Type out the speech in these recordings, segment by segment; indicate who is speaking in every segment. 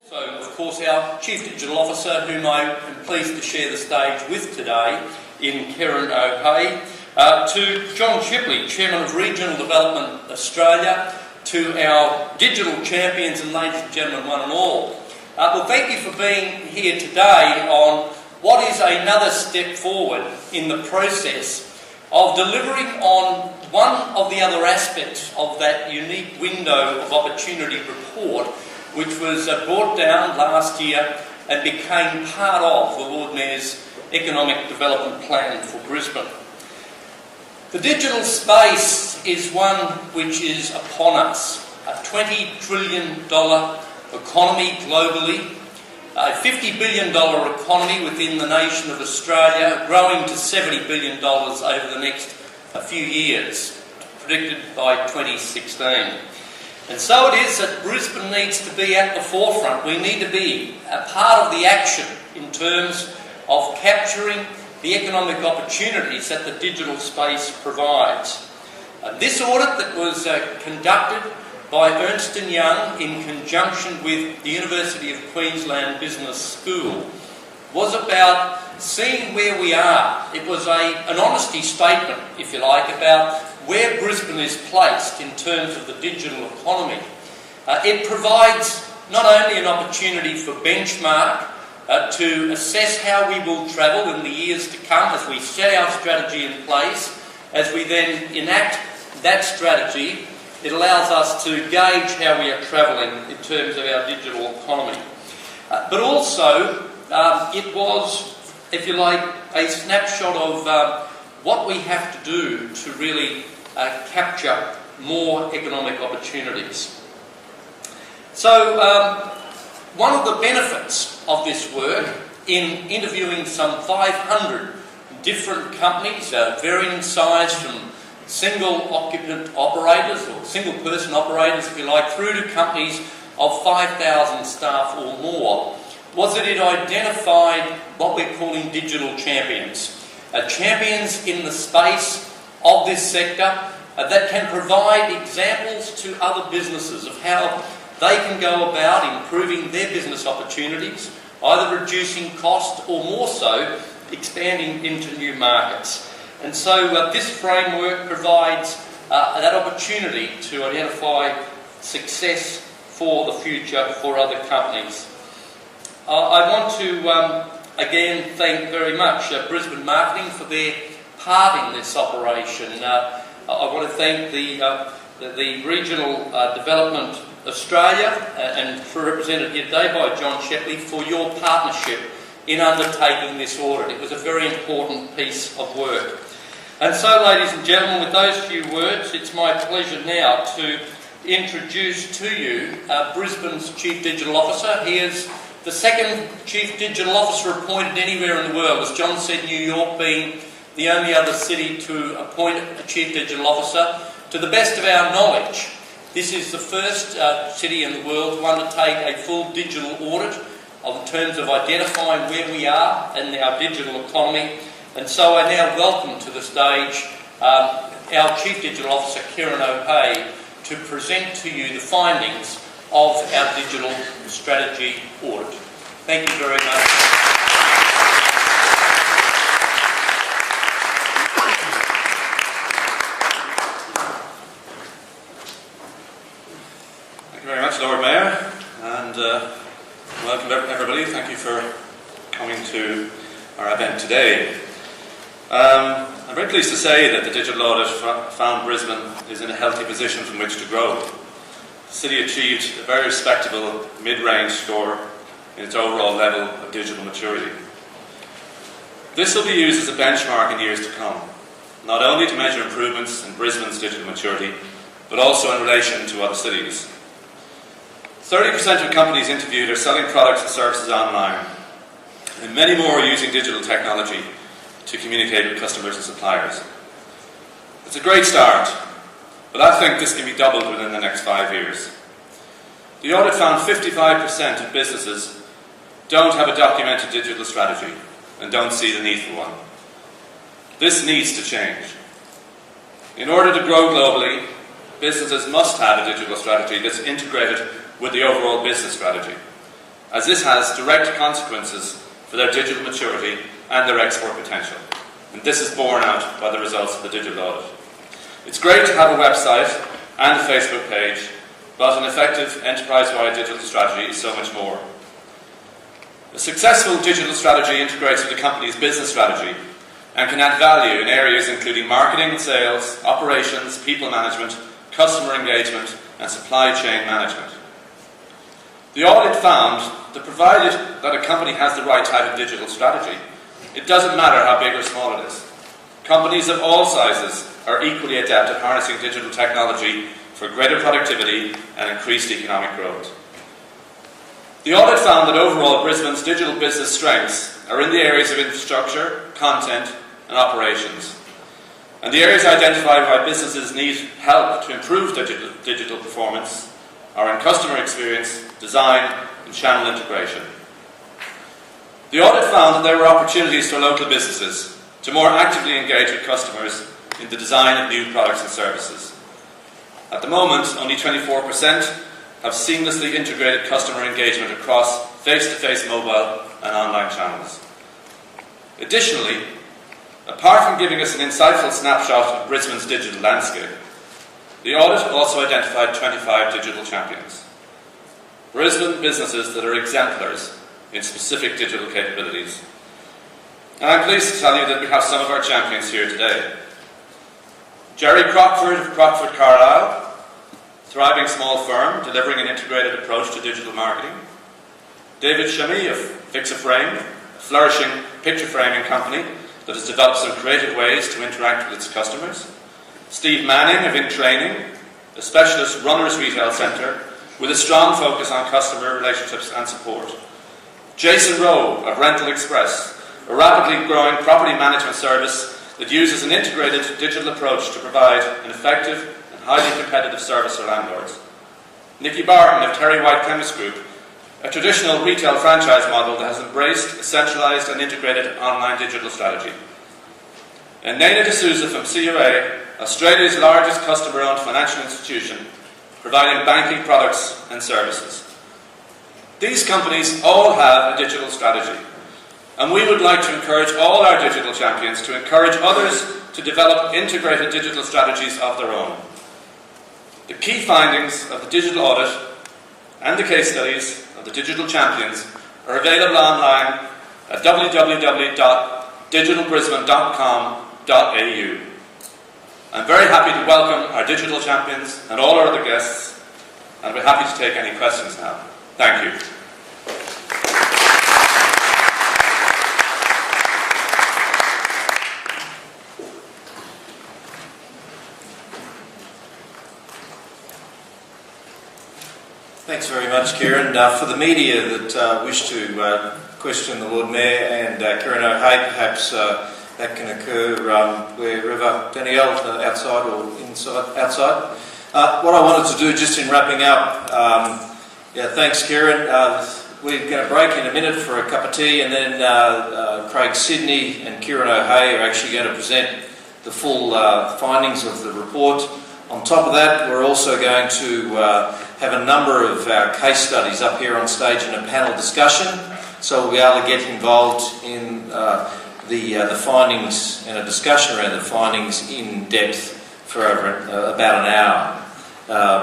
Speaker 1: So, of course, our Chief Digital Officer, whom I am pleased to share the stage with today, in Kieran O'Hay, to John Shipley, Chairman of Regional Development Australia, to our digital champions, and ladies and gentlemen, one and all. Well, thank you for being here today on what is another step forward in the process of delivering on one of the other aspects of that unique window of opportunity report, which was brought down last year and became part of the Lord Mayor's Economic Development Plan for Brisbane. The digital space is one which is upon us. A $20 trillion economy globally, a $50 billion economy within the nation of Australia, growing to $70 billion over the next few years, predicted by 2016. And so it is that Brisbane needs to be at the forefront. We need to be a part of the action in terms of capturing the economic opportunities that the digital space provides. This audit that was conducted by Ernst & Young in conjunction with the University of Queensland Business School was about seeing where we are. It was an honesty statement, if you like, about where Brisbane is placed in terms of the digital economy. It provides not only an opportunity for benchmark to assess how we will travel in the years to come as we set our strategy in place, as we then enact that strategy. It allows us to gauge how we are travelling in terms of our digital economy. But also, it was, if you like, a snapshot of what we have to do to really capture more economic opportunities. So, one of the benefits of this work in interviewing some 500 different companies, varying in size from single occupant operators or single person operators, if you like, through to companies of 5,000 staff or more, was that it identified what we're calling digital champions. Champions in the space of this sector that can provide examples to other businesses of how they can go about improving their business opportunities, either reducing cost or more so, expanding into new markets. And so this framework provides that opportunity to identify success for the future for other companies. I want to again thank very much Brisbane Marketing for their part in this operation. I want to thank the Regional Development Australia and represented here today by John Shepley for your partnership in undertaking this audit. It was a very important piece of work. And so, ladies and gentlemen, with those few words, it's my pleasure now to introduce to you Brisbane's Chief Digital Officer. He is the second Chief Digital Officer appointed anywhere in the world. As John said, New York being the only other city to appoint a Chief Digital Officer. To the best of our knowledge, this is the first city in the world to undertake a full digital audit in terms of identifying where we are in our digital economy. And so I now welcome to the stage our Chief Digital Officer, Kieran O'Hay, to present to you the findings of our digital strategy audit. Thank you very much.
Speaker 2: Thank you very much, Lord Mayor, and welcome everybody. Thank you for coming to our event today. I'm very pleased to say that the digital audit found Brisbane is in a healthy position from which to grow. The city achieved a very respectable mid-range score in its overall level of digital maturity. This will be used as a benchmark in years to come, not only to measure improvements in Brisbane's digital maturity, but also in relation to other cities. 30% of companies interviewed are selling products and services online, and many more are using digital technology to communicate with customers and suppliers. It's a great start, but I think this can be doubled within the next 5 years. The audit found 55% of businesses don't have a documented digital strategy and don't see the need for one. This needs to change. In order to grow globally, businesses must have a digital strategy that's integrated with the overall business strategy. as this has direct consequences for their digital maturity and their export potential. And this is borne out by the results of the digital audit. It's great to have a website and a Facebook page, but an effective enterprise-wide digital strategy is so much more. A successful digital strategy integrates with a company's business strategy and can add value in areas including marketing and sales, operations, people management, customer engagement, and supply chain management. The audit found that provided that a company has the right type of digital strategy, it doesn't matter how big or small it is. Companies of all sizes are equally adept at harnessing digital technology for greater productivity and increased economic growth. The audit found that overall Brisbane's digital business strengths are in the areas of infrastructure, content and operations. And the areas identified why businesses need help to improve their digital performance are in customer experience, design and channel integration. The audit found that there were opportunities for local businesses to more actively engage with customers in the design of new products and services. At the moment, only 24% have seamlessly integrated customer engagement across face-to-face mobile and online channels. Additionally, apart from giving us an insightful snapshot of Brisbane's digital landscape, the audit also identified 25 digital champions. Brisbane businesses that are exemplars in specific digital capabilities. And I'm pleased to tell you that we have some of our champions here today. Jerry Crockford of Crockford Carlisle, thriving small firm delivering an integrated approach to digital marketing. David Shami of Fix-A-Frame, a flourishing picture framing company that has developed some creative ways to interact with its customers. Steve Manning of In Training, a specialist runners retail centre with a strong focus on customer relationships and support. Jason Rowe of Rental Express, a rapidly growing property management service that uses an integrated digital approach to provide an effective and highly competitive service for landlords. Nikki Barton of Terry White Chemist Group, a traditional retail franchise model that has embraced a centralised and integrated online digital strategy. And Nena D'Souza from CUA, Australia's largest customer-owned financial institution, providing banking products and services. These companies all have a digital strategy, and we would like to encourage all our digital champions to encourage others to develop integrated digital strategies of their own. The key findings of the digital audit and the case studies of the digital champions are available online at www.digitalbrisbane.com.au. I'm very happy to welcome our digital champions and all our other guests, and we're happy to take any questions now. Thank you.
Speaker 3: Thanks very much, Kieran. For the media that wish to question the Lord Mayor and Kieran O'Hea, perhaps that can occur wherever, Danielle, outside or outside. What I wanted to do, just in wrapping up, thanks, Kieran. We're going to break in a minute for a cup of tea, and then Craig Sidney and Kieran O'Hea are actually going to present the full findings of the report. On top of that, we're also going to have a number of our case studies up here on stage in a panel discussion, so we'll be able to get involved in the findings and a discussion around the findings in depth for about an hour.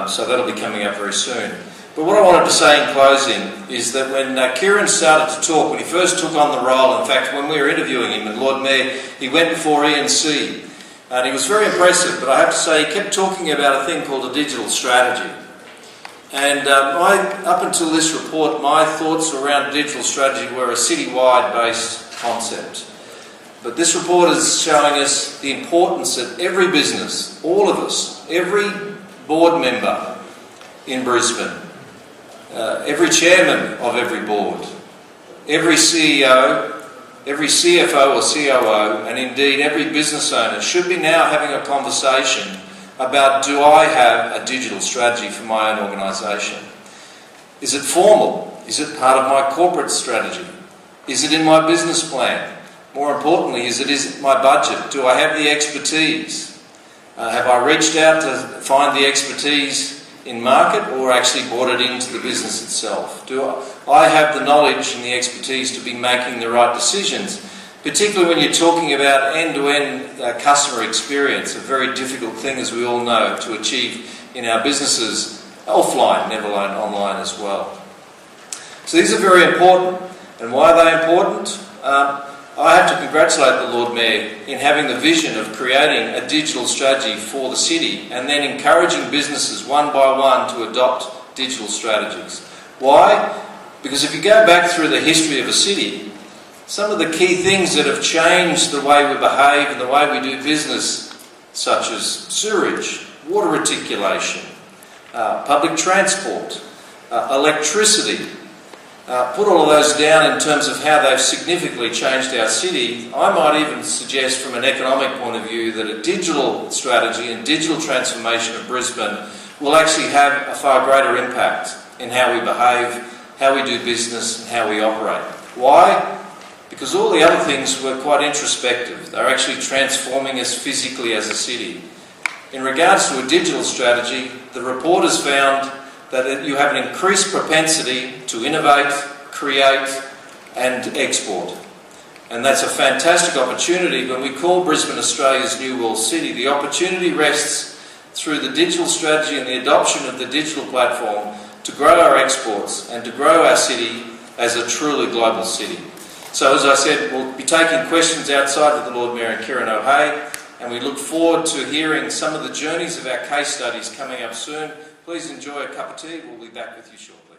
Speaker 3: So that'll be coming up very soon. But what I wanted to say in closing is that when Kieran started to talk, when he first took on the role, in fact, when we were interviewing him, and Lord Mayor, he went before ENC. And he was very impressive, but I have to say he kept talking about a thing called a digital strategy. And up until this report, my thoughts around digital strategy were a citywide based concept. But this report is showing us the importance that every business, all of us, every board member in Brisbane, every chairman of every board, every CEO, every CFO or COO, and indeed every business owner should be now having a conversation about, do I have a digital strategy for my own organisation? Is it formal? Is it part of my corporate strategy? Is it in my business plan? More importantly, is it my budget? Do I have the expertise? Have I reached out to find the expertise in market or actually brought it into the business itself? Do I have the knowledge and the expertise to be making the right decisions? Particularly when you're talking about end-to-end customer experience, a very difficult thing, as we all know, to achieve in our businesses offline, never alone online as well. So these are very important. And why are they important? I have to congratulate the Lord Mayor in having the vision of creating a digital strategy for the city and then encouraging businesses one by one to adopt digital strategies. Why? Because if you go back through the history of a city, some of the key things that have changed the way we behave and the way we do business, such as sewerage, water reticulation, public transport, electricity, put all of those down in terms of how they've significantly changed our city. I might even suggest from an economic point of view that a digital strategy and digital transformation of Brisbane will actually have a far greater impact in how we behave, how we do business and how we operate. Why? Because all the other things were quite introspective. They're actually transforming us physically as a city. In regards to a digital strategy, the report has found that you have an increased propensity to innovate, create and export. And that's a fantastic opportunity. When we call Brisbane Australia's New World City, the opportunity rests through the digital strategy and the adoption of the digital platform to grow our exports and to grow our city as a truly global city. So as I said, we'll be taking questions outside with the Lord Mayor and Kieran O'Hea, and we look forward to hearing some of the journeys of our case studies coming up soon. Please enjoy a cup of tea. We'll be back with you shortly.